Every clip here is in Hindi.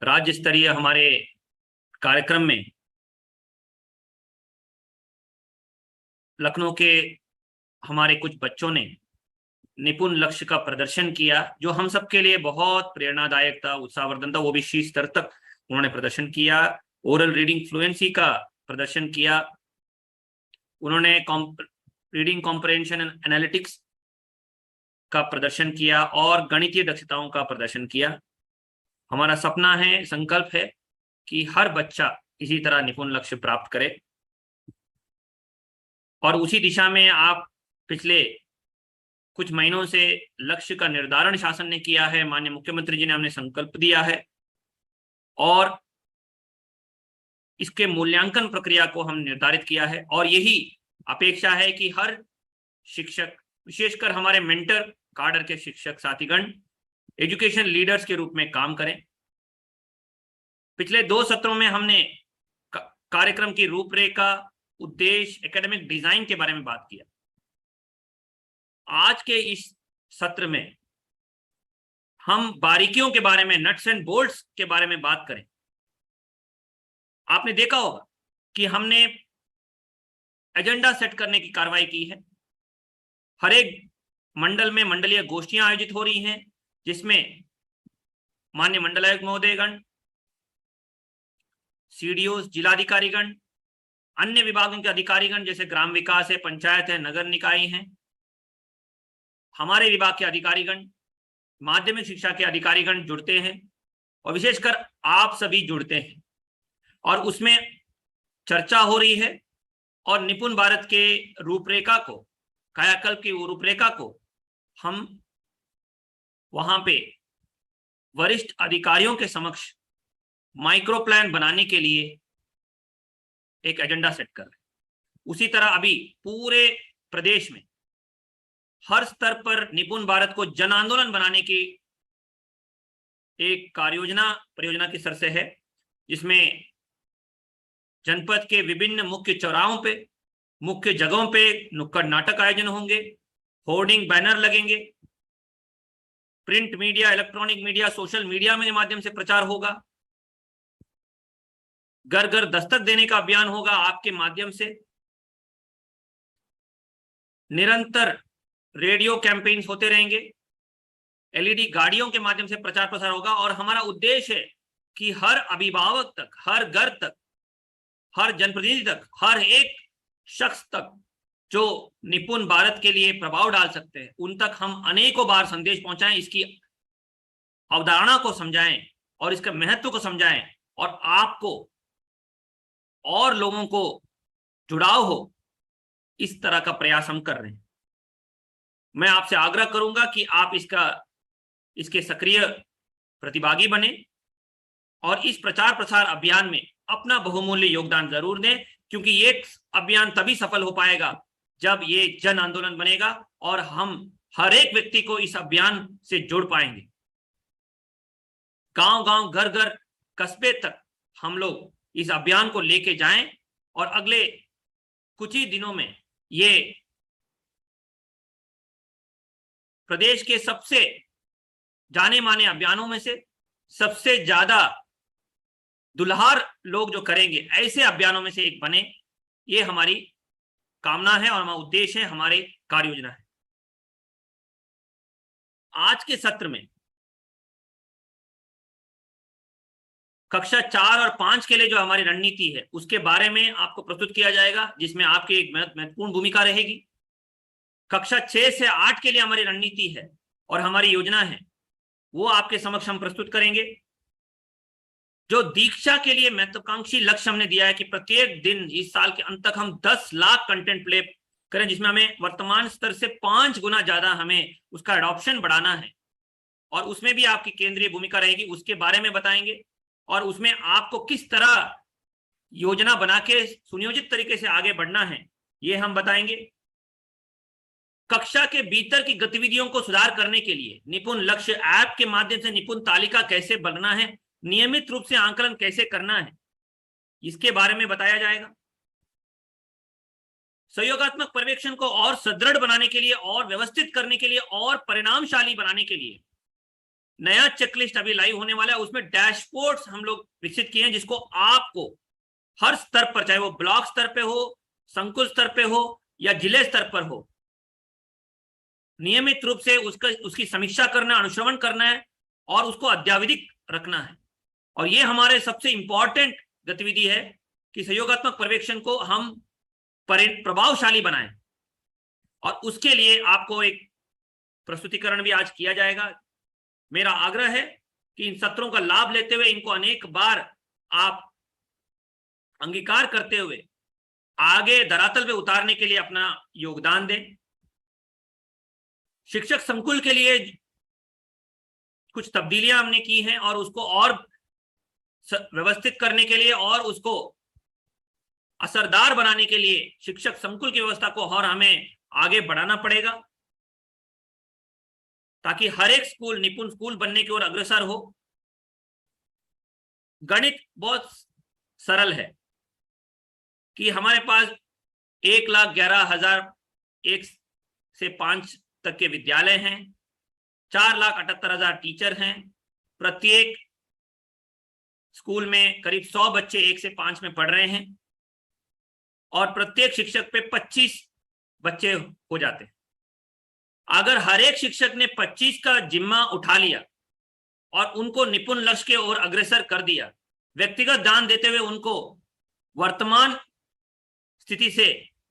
राज्य स्तरीय हमारे कार्यक्रम में लखनऊ के हमारे कुछ बच्चों ने निपुण लक्ष्य का प्रदर्शन किया, जो हम सबके लिए बहुत प्रेरणादायक था, उत्साहवर्धन था। वो भी शीर्ष स्तर तक उन्होंने प्रदर्शन किया। ओरल रीडिंग फ्लुएंसी का प्रदर्शन किया उन्होंने, रीडिंग कॉम्प्रिहेंशन एंड एनालिटिक्स का प्रदर्शन किया और गणितीय दक्षताओं का प्रदर्शन किया। हमारा सपना है, संकल्प है कि हर बच्चा इसी तरह निपुण लक्ष्य प्राप्त करे, और उसी दिशा में आप पिछले कुछ महीनों से लक्ष्य का निर्धारण शासन ने किया है। माननीय मुख्यमंत्री जी ने हमने संकल्प दिया है और इसके मूल्यांकन प्रक्रिया को हम निर्धारित किया है, और यही अपेक्षा है कि हर शिक्षक, विशेषकर हमारे मेंटर काडर के शिक्षक साथीगण, एजुकेशन लीडर्स के रूप में काम करें। पिछले 2 सत्रों में हमने कार्यक्रम की रूपरेखा, उद्देश्य, एकेडमिक डिजाइन के बारे में बात किया। आज के इस सत्र में हम बारीकियों के बारे में, नट्स एंड बोल्ट्स के बारे में बात करें। आपने देखा होगा कि हमने एजेंडा सेट करने की कार्रवाई की है। हर एक मंडल में मंडलीय गोष्ठियां आयोजित हो रही हैं, जिसमें माननीय मंडलायुक्त महोदयगण, सीडीओ, जिलाधिकारीगण, अन्य विभागों के अधिकारीगण जैसे ग्राम विकास है, पंचायत है, नगर निकाय हैं, हमारे विभाग के अधिकारीगण, माध्यमिक शिक्षा के अधिकारीगण जुड़ते हैं, और विशेषकर आप सभी जुड़ते हैं, और उसमें चर्चा हो रही है। और निपुण भारत के रूपरेखा को, कायाकल्प की रूपरेखा को हम वहां पे वरिष्ठ अधिकारियों के समक्ष माइक्रो प्लान बनाने के लिए एक एजेंडा सेट कर रहे हैं। उसी तरह अभी पूरे प्रदेश में हर स्तर पर निपुण भारत को जन आंदोलन बनाने की एक कार्ययोजना, परियोजना की सर से है, जिसमें जनपद के विभिन्न मुख्य चौराहों पे, मुख्य जगहों पे नुक्कड़ नाटक आयोजन होंगे, होर्डिंग बैनर लगेंगे, print media, electronic media, social media के माध्यम से प्रचार होगा, घर घर दस्तक देने का अभियान होगा आपके माध्यम से, निरंतर रेडियो कैंपेन्स होते रहेंगे, एलईडी गाड़ियों के माध्यम से प्रचार प्रसार होगा। और हमारा उद्देश्य है कि हर अभिभावक तक, हर घर तक, हर जनप्रतिनिधि तक, हर एक शख्स तक जो निपुण भारत के लिए प्रभाव डाल सकते हैं, उन तक हम अनेकों बार संदेश पहुंचाएं, इसकी अवधारणा को समझाएं और इसके महत्व को समझाएं, और आपको और लोगों को जुड़ाव हो, इस तरह का प्रयास हम कर रहे हैं। मैं आपसे आग्रह करूंगा कि आप इसके सक्रिय प्रतिभागी बने और इस प्रचार प्रसार अभियान में अपना बहुमूल्य योगदान जरूर दें, क्योंकि ये अभियान तभी सफल हो पाएगा जब ये जन आंदोलन बनेगा और हम हर एक व्यक्ति को इस अभियान से जोड़ पाएंगे। गांव गांव, घर घर, कस्बे तक हम लोग इस अभियान को लेके जाएं, और अगले कुछ ही दिनों में ये प्रदेश के सबसे जाने माने अभियानों में से सबसे ज्यादा दुल्हार लोग जो करेंगे, ऐसे अभियानों में से एक बने। ये हमारी कामना है और हमारा उद्देश्य है, हमारी कार्य योजना है। आज के सत्र में कक्षा 4 और 5 के लिए जो हमारी रणनीति है, उसके बारे में आपको प्रस्तुत किया जाएगा, जिसमें आपकी एक महत्वपूर्ण भूमिका रहेगी। कक्षा 6 से 8 के लिए हमारी रणनीति है और हमारी योजना है, वो आपके समक्ष हम प्रस्तुत करेंगे। जो दीक्षा के लिए महत्वाकांक्षी लक्ष्य हमने दिया है कि प्रत्येक दिन इस साल के अंत तक हम 10 लाख कंटेंट प्ले करें, जिसमें हमें वर्तमान स्तर से 5 गुना ज्यादा हमें उसका एडॉप्शन बढ़ाना है, और उसमें भी आपकी केंद्रीय भूमिका रहेगी, उसके बारे में बताएंगे। और उसमें आपको किस तरह योजना बना के सुनियोजित तरीके से आगे बढ़ना है, ये हम बताएंगे। कक्षा के भीतर की गतिविधियों को सुधार करने के लिए निपुण लक्ष्य ऐप के माध्यम से निपुण तालिका कैसे बनना है, नियमित रूप से आंकलन कैसे करना है, इसके बारे में बताया जाएगा। सहयोगात्मक पर्यवेक्षण को और सुदृढ़ बनाने के लिए और व्यवस्थित करने के लिए और परिणामशाली बनाने के लिए नया चेकलिस्ट अभी लाइव होने वाला है, उसमें डैशबोर्ड्स हम लोग विकसित किए हैं जिसको आपको हर स्तर पर, चाहे वो ब्लॉक स्तर पे हो, संकुल स्तर पे हो या जिले स्तर पर हो, नियमित रूप से उसकी समीक्षा करना, अनुश्रवण करना है और उसको अद्यावधिक रखना है। और ये हमारे सबसे इंपॉर्टेंट गतिविधि है कि सहयोगात्मक पर्यवेक्षण को हम प्रभावशाली बनाएं। और उसके लिए आपको एक प्रस्तुतिकरण भी आज किया जाएगा। मेरा आग्रह है कि इन सत्रों का लाभ लेते हुए इनको अनेक बार आप अंगीकार करते हुए आगे धरातल पे उतारने के लिए अपना योगदान दें। शिक्षक संकुल के लिए कुछ तब्दीलियां हमने की हैं और उसको और व्यवस्थित करने के लिए और उसको असरदार बनाने के लिए शिक्षक संकुल की व्यवस्था को और हमें आगे बढ़ाना पड़ेगा ताकि हर एक स्कूल निपुण स्कूल बनने की ओर अग्रसर हो। गणित बहुत सरल है कि हमारे पास 1,11,000 1 से 5 तक के विद्यालय हैं, 4,78,000 टीचर हैं, प्रत्येक स्कूल में करीब 100 बच्चे 1 से 5 में पढ़ रहे हैं और प्रत्येक शिक्षक पे 25 बच्चे हो जाते हैं। अगर हर एक शिक्षक ने 25 का जिम्मा उठा लिया और उनको निपुण लक्ष्य की ओर अग्रसर कर दिया, व्यक्तिगत दान देते हुए उनको वर्तमान स्थिति से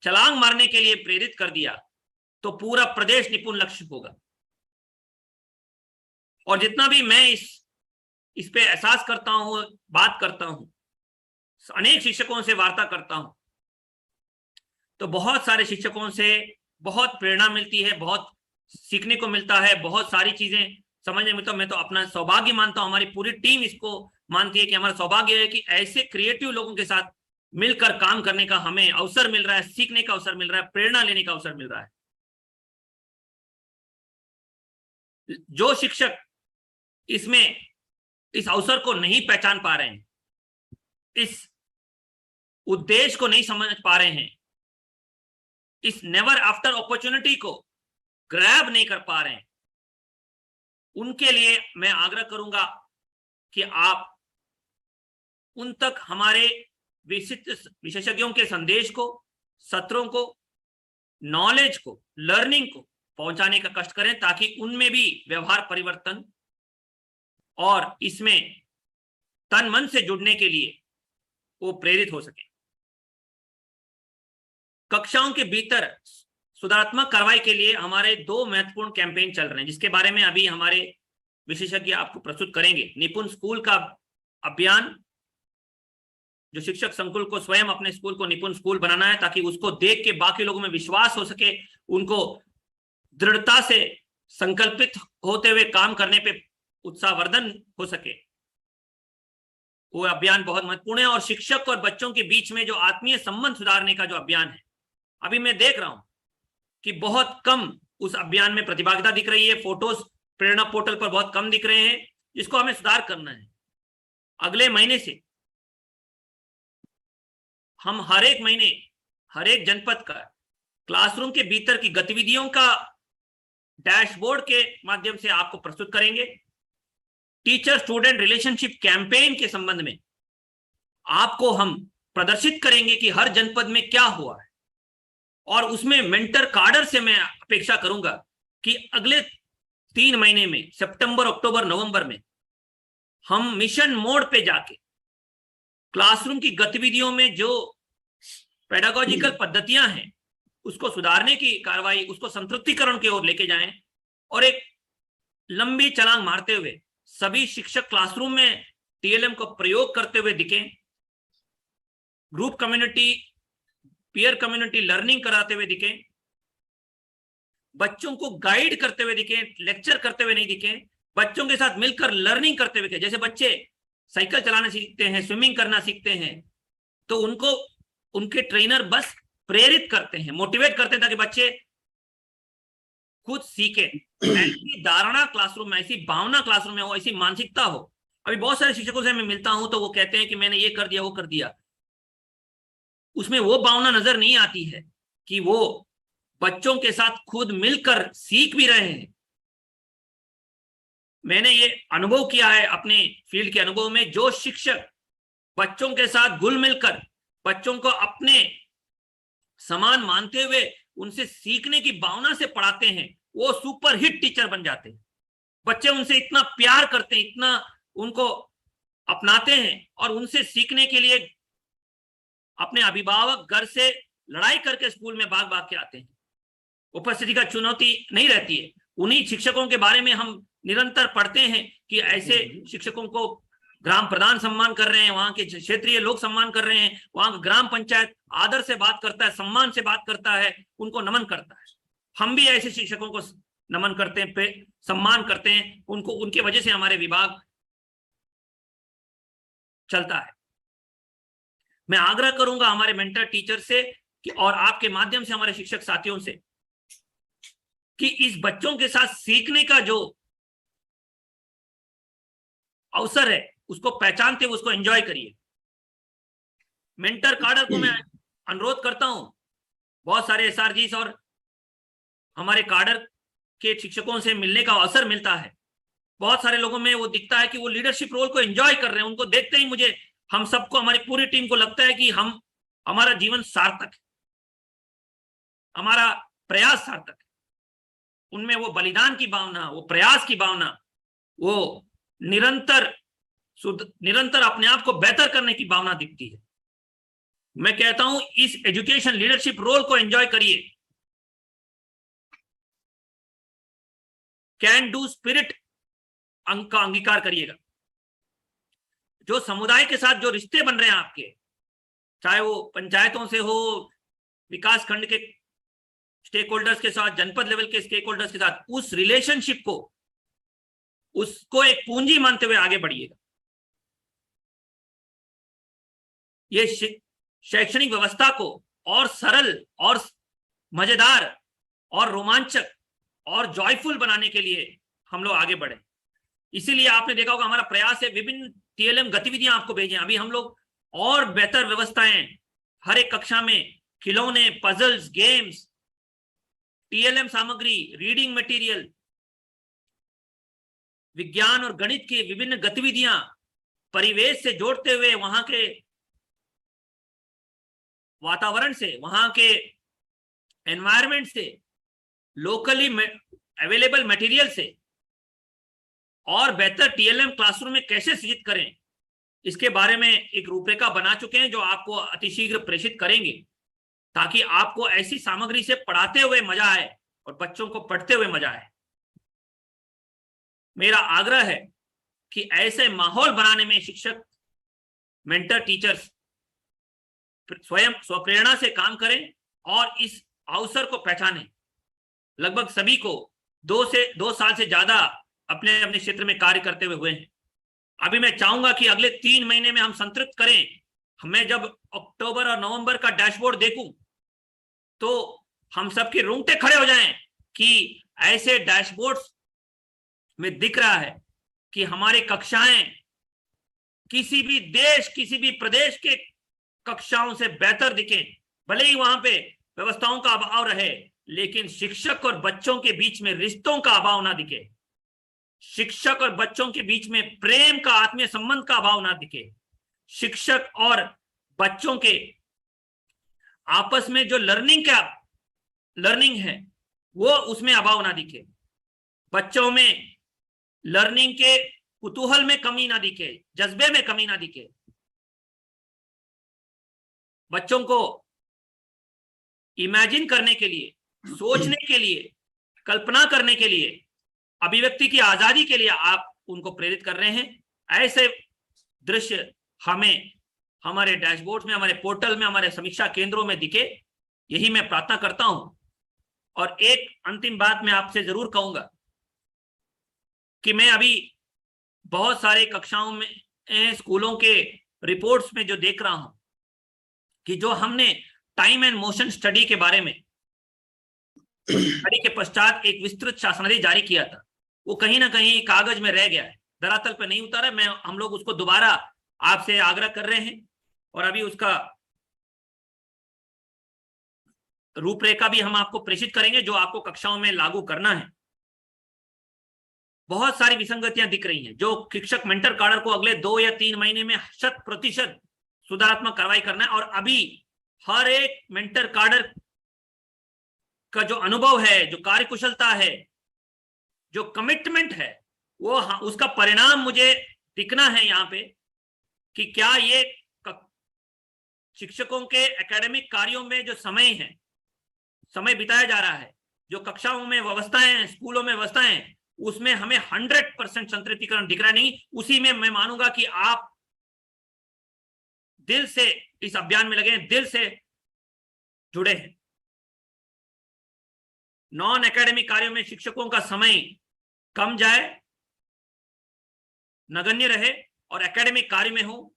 छलांग मारने के लिए प्रेरित कर दिया, तो पूरा प्रदेश निपुण लक्ष्य होगा। और जितना भी मैं इस पे एहसास करता हूं, बात करता हूं, अनेक शिक्षकों से वार्ता करता हूं, तो बहुत सारे शिक्षकों से बहुत प्रेरणा मिलती है, बहुत सीखने को मिलता है, बहुत सारी चीजें समझने मिलता है। मैं तो अपना सौभाग्य मानता हूं, हमारी पूरी टीम इसको मानती है कि हमारा सौभाग्य है कि ऐसे क्रिएटिव लोगों के साथ मिलकर काम करने का हमें अवसर मिल रहा है, सीखने का अवसर मिल रहा है, प्रेरणा लेने का अवसर मिल रहा है। जो शिक्षक इसमें इस अवसर को नहीं पहचान पा रहे हैं, इस उद्देश्य को नहीं समझ पा रहे हैं, इस नेवर आफ्टर अपॉर्चुनिटी को ग्रैब नहीं कर पा रहे हैं, उनके लिए मैं आग्रह करूंगा कि आप उन तक हमारे विशेषज्ञों के संदेश को, सत्रों को, नॉलेज को, लर्निंग को पहुंचाने का कष्ट करें ताकि उनमें भी व्यवहार परिवर्तन और इसमें तन मन से जुड़ने के लिए वो प्रेरित हो सके। कक्षाओं के भीतर सुधारात्मक कार्रवाई के लिए हमारे 2 महत्वपूर्ण कैंपेन चल रहे हैं जिसके बारे में अभी हमारे विशेषज्ञ आपको प्रस्तुत करेंगे। निपुण स्कूल का अभियान, जो शिक्षक संकुल को स्वयं अपने स्कूल को निपुण स्कूल बनाना है ताकि उसको देख के बाकी लोगों में विश्वास हो सके, उनको दृढ़ता से संकल्पित होते हुए काम करने पे उत्साहवर्धन हो सके, वो अभियान बहुत महत्वपूर्ण है। और शिक्षक और बच्चों के बीच में जो आत्मीय संबंध सुधारने का जो अभियान है, अभी मैं देख रहा हूं कि बहुत कम उस अभियान में प्रतिभागिता दिख रही है, फोटोज प्रेरणा पोर्टल पर बहुत कम दिख रहे हैं, जिसको हमें सुधार करना है। अगले महीने से हम हर एक महीने हर एक जनपद का क्लासरूम के भीतर की गतिविधियों का डैशबोर्ड के माध्यम से आपको प्रस्तुत करेंगे। टीचर स्टूडेंट रिलेशनशिप कैंपेन के संबंध में आपको हम प्रदर्शित करेंगे कि हर जनपद में क्या हुआ है, और उसमें मेंटर कार्डर से मैं अपेक्षा करूंगा कि अगले 3 महीने में, सितंबर, अक्टूबर, नवंबर में हम मिशन मोड पे जाके क्लासरूम की गतिविधियों में जो पेडागोजिकल पद्धतियां हैं उसको सुधारने की कार्रवाई, उसको संतृप्तिकरण की ओर लेके जाएं और एक लंबी छलांग मारते हुए सभी शिक्षक क्लासरूम में टीएलएम को प्रयोग करते हुए दिखें, group community, peer community learning कराते हुए दिखें, बच्चों को गाइड करते हुए दिखें, लेक्चर करते हुए नहीं दिखें, बच्चों के साथ मिलकर लर्निंग करते हुए। जैसे बच्चे साइकिल चलाना सीखते हैं, स्विमिंग करना सीखते हैं, तो उनको उनके ट्रेनर बस प्रेरित करते हैं, मोटिवेट करते हैं ताकि बच्चे खुद सीखे। ऐसी धारणा क्लासरूम में, ऐसी भावना क्लासरूम में हो, ऐसी मानसिकता हो। अभी बहुत सारे शिक्षकों से मैं मिलता हूं तो वो कहते हैं कि मैंने ये कर दिया, वो कर दिया, उसमें वो भावना नजर नहीं आती है कि वो बच्चों के साथ खुद मिलकर सीख भी रहे हैं मैंने ये अनुभव किया है अपने फील्ड के अनुभव में, जो शिक्षक बच्चों के साथ घुल मिलकर बच्चों को अपने समान मानते हुए उनसे सीखने की भावना से पढ़ाते हैं, वो सुपर हिट टीचर बन जाते हैं। बच्चे उनसे इतना प्यार करते हैं, इतना उनको अपनाते हैं और उनसे सीखने के लिए अपने अभिभावक घर से लड़ाई करके स्कूल में भाग भाग के आते हैं। उपस्थिति का चुनौती नहीं रहती है। उन्हीं शिक्षकों के बारे में हम निरंतर पढ़ते हैं कि ऐसे शिक्षकों को ग्राम प्रधान सम्मान कर रहे हैं, वहां के क्षेत्रीय लोग सम्मान कर रहे हैं, वहां का ग्राम पंचायत आदर से बात करता है, सम्मान से बात करता है, उनको नमन करता है। हम भी ऐसे शिक्षकों को नमन करते हैं, सम्मान करते हैं, उनको, उनकी वजह से हमारे विभाग चलता है। मैं आग्रह करूंगा हमारे मेंटर टीचर से कि, और आपके माध्यम से हमारे शिक्षक साथियों से, कि इस बच्चों के साथ सीखने का जो अवसर है उसको पहचानते हुए उसको एंजॉय करिए। मेंटर कार्डर को मैं अनुरोध करता हूं, बहुत सारे एसआरजीस और हमारे कार्डर के शिक्षकों से मिलने का अवसर मिलता है। बहुत सारे लोगों में वो दिखता है कि वो लीडरशिप रोल को एंजॉय कर रहे हैं। उनको देखते ही मुझे, हम सबको, हमारी पूरी टीम को लगता है कि हमारा जीवन सार्थक है, हमारा प्रयास सार्थक है। उनमें वो बलिदान की भावना, वो प्रयास की भावना, वो निरंतर अपने आप को बेहतर करने की भावना दिखती है। मैं कहता हूं इस एजुकेशन लीडरशिप रोल को एंजॉय करिए। कैन डू स्पिरिट का अंगीकार करिएगा। जो समुदाय के साथ जो रिश्ते बन रहे हैं आपके, चाहे वो पंचायतों से हो, विकास खंड के स्टेक होल्डर्स के साथ, जनपद लेवल के स्टेक होल्डर्स के साथ, उस रिलेशनशिप को, उसको एक पूंजी मानते हुए आगे बढ़िएगा। ये शैक्षणिक व्यवस्था को और सरल और मजेदार और रोमांचक और जॉयफुल बनाने के लिए हम लोग आगे बढ़े। इसीलिए आपने देखा होगा हमारा प्रयास है विभिन्न टीएलएम गतिविधियां आपको भेजें। अभी हम लोग और बेहतर व्यवस्थाएं, हर एक कक्षा में खिलौने, पजल्स, गेम्स, टीएलएम सामग्री, रीडिंग मटेरियल, विज्ञान और गणित की विभिन्न गतिविधियां परिवेश से जोड़ते हुए, वहां के वातावरण से, वहां के एनवायरमेंट से, लोकली अवेलेबल मटेरियल से और बेहतर टीएलएम क्लासरूम में कैसे सृजित करें, इसके बारे में एक रूपरेखा बना चुके हैं जो आपको अतिशीघ्र प्रेषित करेंगे, ताकि आपको ऐसी सामग्री से पढ़ाते हुए मजा आए और बच्चों को पढ़ते हुए मजा आए। मेरा आग्रह है कि ऐसे माहौल बनाने में शिक्षक, मेंटर टीचर्स स्वयं स्वप्रेरणा से काम करें और इस अवसर को पहचानें। लगभग सभी को 2 साल से ज्यादा अपने अपने क्षेत्र में कार्य करते हुए हैं। अभी मैं चाहूंगा कि अगले 3 महीने में हम संतृप्त करें। मैं जब अक्टूबर और नवंबर का डैशबोर्ड देखूं तो हम सबके रोंगटे खड़े हो जाएं कि ऐसे डैशबोर्ड्स में दिख रहा है कि हमारी कक्षाएं किसी भी देश, किसी भी प्रदेश के कक्षाओं से बेहतर दिखें। भले ही वहां पे व्यवस्थाओं का अभाव रहे, लेकिन शिक्षक और बच्चों के बीच में रिश्तों का अभाव ना दिखे, शिक्षक और बच्चों के बीच में प्रेम का, आत्मीय संबंध का अभाव ना दिखे, शिक्षक और बच्चों के आपस में जो लर्निंग है वो उसमें अभाव ना दिखे, बच्चों में लर्निंग के कुतूहल में कमी ना दिखे, जज्बे में कमी ना दिखे। बच्चों को इमेजिन करने के लिए, सोचने के लिए, कल्पना करने के लिए, अभिव्यक्ति की आजादी के लिए आप उनको प्रेरित कर रहे हैं। ऐसे दृश्य हमें हमारे डैशबोर्ड में, हमारे पोर्टल में, हमारे समीक्षा केंद्रों में दिखे, यही मैं प्रार्थना करता हूं। और एक अंतिम बात मैं आपसे जरूर कहूंगा कि मैं अभी बहुत सारे कक्षाओं में, स्कूलों के रिपोर्ट्स में जो देख रहा हूं कि जो हमने टाइम एंड मोशन स्टडी के बारे में स्टडी के पश्चात एक विस्तृत शासनादेश जारी किया था, वो कहीं ना कहीं कागज में रह गया है, धरातल पे नहीं उतारा। हम लोग उसको दोबारा आपसे आग्रह कर रहे हैं और अभी उसका रूपरेखा भी हम आपको प्रेषित करेंगे जो आपको कक्षाओं में लागू करना है। बहुत सारी विसंगतियां दिख रही हैं, जो शिक्षक मेंटर कार्डर को अगले 2 या 3 महीने में 100% सुधारात्मक कार्रवाई करना है। और अभी हर एक मेंटर कार्डर का जो अनुभव है, जो कार्यकुशलता है, जो कमिटमेंट है, वो उसका परिणाम मुझे दिखना है यहाँ पे कि क्या ये शिक्षकों के एकेडमिक कार्यों में जो समय बिताया जा रहा है, जो कक्षाओं में व्यवस्थाएं हैं, स्कूलों में व्यवस्थाएं हैं, उसमें हमें 100% संतृप्तिकरण दिख रहा नहीं। उसी में मैं मानूंगा कि आप दिल से इस अभियान में लगे हैं, दिल से जुड़े हैं। नॉन एकेडमिक कार्यों में शिक्षकों का समय कम जाए, नगण्य रहे, और एकेडमिक कार्य में हो।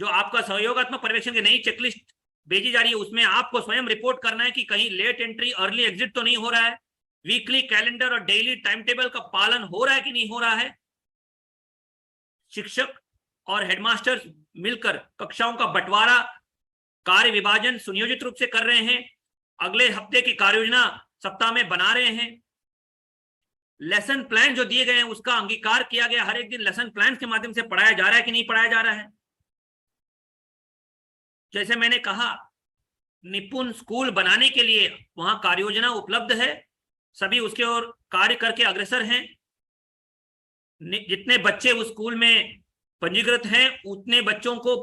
जो आपका सहयोगात्मक पर्यवेक्षण की नई चेकलिस्ट भेजी जा रही है, उसमें आपको स्वयं रिपोर्ट करना है कि कहीं लेट एंट्री, अर्ली एग्जिट तो नहीं हो रहा है, वीकली कैलेंडर और डेली टाइम टेबल का पालन हो रहा है कि नहीं हो रहा है। शिक्षक और हेडमास्टर्स मिलकर कक्षाओं का बंटवारा, कार्य विभाजन सुनियोजित रूप से कर रहे हैं। अगले हफ्ते की कार्य योजना सप्ताह में बना रहे हैं। लेसन प्लान जो दिए गए हैं उसका अंगीकार किया गया। हर एक दिन लेसन प्लान के माध्यम से पढ़ाया जा रहा है कि नहीं पढ़ाया जा रहा है। जैसे मैंने कहा, निपुण स्कूल बनाने के लिए वहां कार्य योजना उपलब्ध है, सभी उसके ओर कार्य करके अग्रसर हैं। जितने बच्चे उस स्कूल में पंजीकृत हैं उतने बच्चों को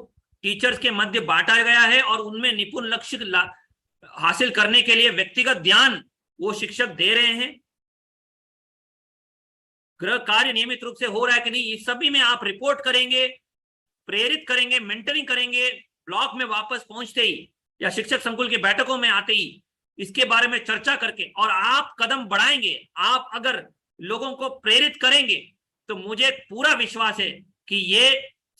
टीचर्स के मध्य बांटा गया है और उनमें निपुण लक्ष्य हासिल करने के लिए व्यक्तिगत ध्यान वो शिक्षक दे रहे हैं। गृह कार्य नियमित रूप से हो रहा है कि नहीं, इस सभी में आप रिपोर्ट करेंगे, प्रेरित करेंगे, मेंटरिंग करेंगे। ब्लॉक में वापस पहुंचते ही या शिक्षक संकुल की बैठकों में आते ही इसके बारे में चर्चा करके, और आप कदम बढ़ाएंगे। आप अगर लोगों को प्रेरित करेंगे तो मुझे पूरा विश्वास है कि ये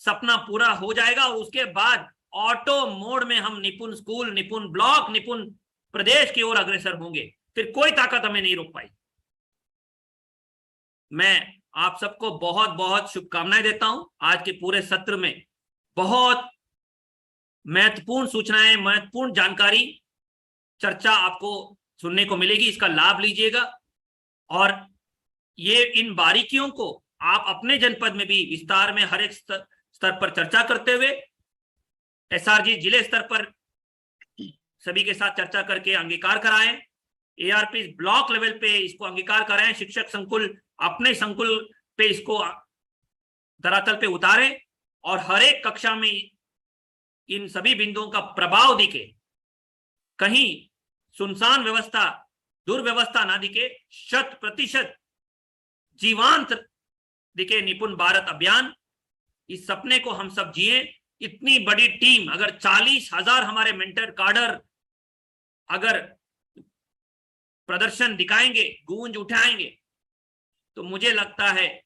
सपना पूरा हो जाएगा और उसके बाद ऑटो मोड में हम निपुण स्कूल, निपुण ब्लॉक, निपुण प्रदेश की ओर अग्रसर होंगे। फिर कोई ताकत हमें नहीं रोक पाई। मैं आप सबको बहुत बहुत शुभकामनाएं देता हूं। आज के पूरे सत्र में बहुत महत्वपूर्ण सूचनाएं, महत्वपूर्ण जानकारी, चर्चा आपको सुनने को मिलेगी। इसका लाभ लीजिएगा और ये इन बारीकियों को आप अपने जनपद में भी विस्तार में हर एक स्तर पर चर्चा करते हुए एसआरजी जिले स्तर पर सभी के साथ चर्चा करके अंगीकार कराएं। एआरपी ब्लॉक लेवल पे इसको अंगीकार कराएं। शिक्षक संकुल अपने संकुल पे इसको धरातल पे उतारें और हर एक कक्षा में इन सभी बिंदुओं का प्रभाव दिखे। कहीं सुनसान व्यवस्था, दुर्व्यवस्था ना दिखे, 100% जीवांत दिखे निपुण भारत अभियान। इस सपने को हम सब जिए। इतनी बड़ी टीम, अगर 40,000 हमारे मेंटर कार्डर अगर प्रदर्शन दिखाएंगे, गूंज उठाएंगे, तो मुझे लगता है